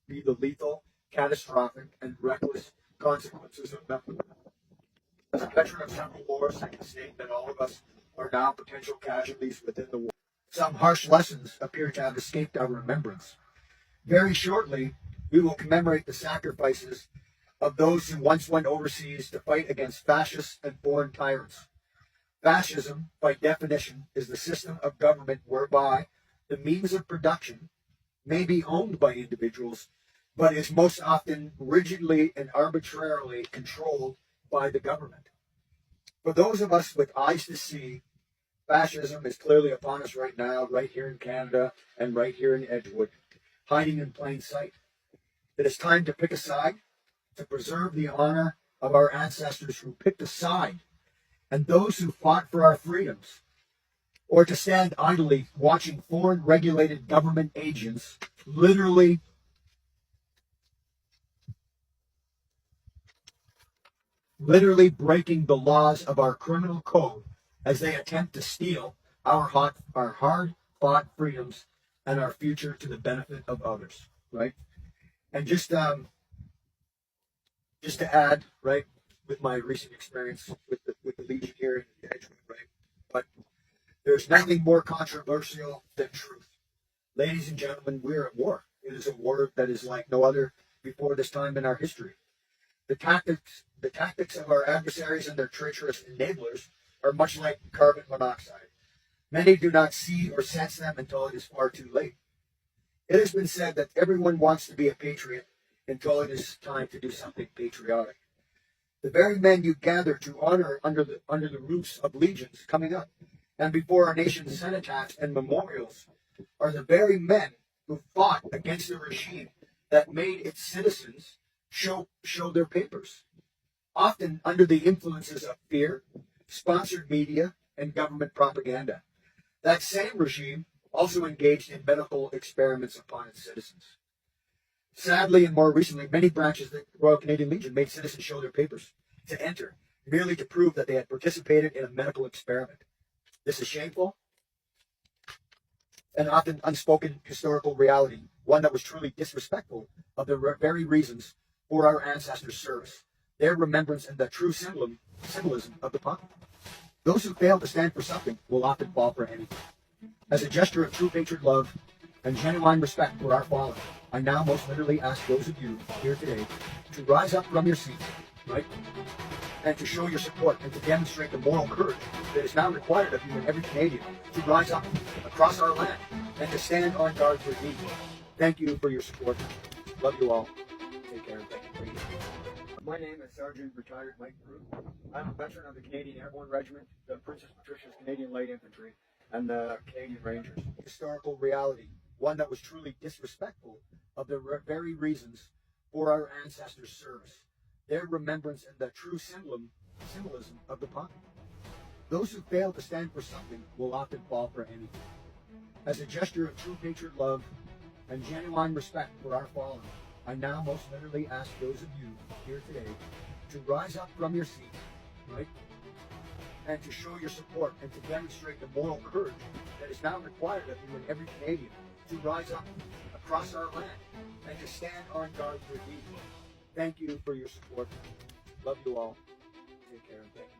be the lethal, catastrophic, and reckless consequences of nothing. As a veteran of several wars, I can state that all of us are now potential casualties within the war. Some harsh lessons appear to have escaped our remembrance. Very shortly, we will commemorate the sacrifices of those who once went overseas to fight against fascists and foreign tyrants. Fascism, by definition, is the system of government whereby the means of production may be owned by individuals, but is most often rigidly and arbitrarily controlled by the government. For those of us with eyes to see, fascism is clearly upon us right now, right here in Canada and right here in Edgewood, hiding in plain sight. It is time to pick a side, to preserve the honor of our ancestors who picked a side and those who fought for our freedoms, or to stand idly watching foreign regulated government agents literally breaking the laws of our criminal code as they attempt to steal our hard-fought freedoms and our future to the benefit of others, right? And just to add, right, with my recent experience with the Legion here in Edgewood, right? But there's nothing more controversial than truth. Ladies and gentlemen, we're at war. It is a war that is like no other before this time in our history. The tactics of our adversaries and their treacherous enablers are much like carbon monoxide. Many do not see or sense them until it is far too late. It has been said that everyone wants to be a patriot until it is time to do something patriotic. The very men you gather to honor under the roofs of legions coming up and before our nation's cenotaphs and memorials are the very men who fought against the regime that made its citizens show their papers, often under the influences of fear, sponsored media, and government propaganda. That same regime also engaged in medical experiments upon its citizens. Sadly, and more recently, many branches of the Royal Canadian Legion made citizens show their papers to enter, merely to prove that they had participated in a medical experiment. This is shameful and often unspoken historical reality, one that was truly disrespectful of the very reasons for our ancestors' service, their remembrance, and the true symbolism of the punt. Those who fail to stand for something will often fall for anything. As a gesture of true patriot love and genuine respect for our fallen, I now most literally ask those of you here today to rise up from your seats, right, and to show your support and to demonstrate the moral courage that is now required of you and every Canadian to rise up across our land and to stand on guard for thee. Thank you for your support. Love you all. Take care. Thank you for being here. My name is Sergeant Retired Mike Brew. I'm a veteran of the Canadian Airborne Regiment, the Princess Patricia's Canadian Light Infantry, and the Canadian Rangers. Historical reality, one that was truly disrespectful of the very reasons for our ancestors' service, their remembrance, and the true symbolism of the punt. Those who fail to stand for something will often fall for anything. As a gesture of true patriot love and genuine respect for our fallen, I now most literally ask those of you here today to rise up from your seats, right, and to show your support and to demonstrate the moral courage that is now required of you and every Canadian to rise up across our land and to stand on guard for thee. Thank you for your support. Love you all. Take care and thank you.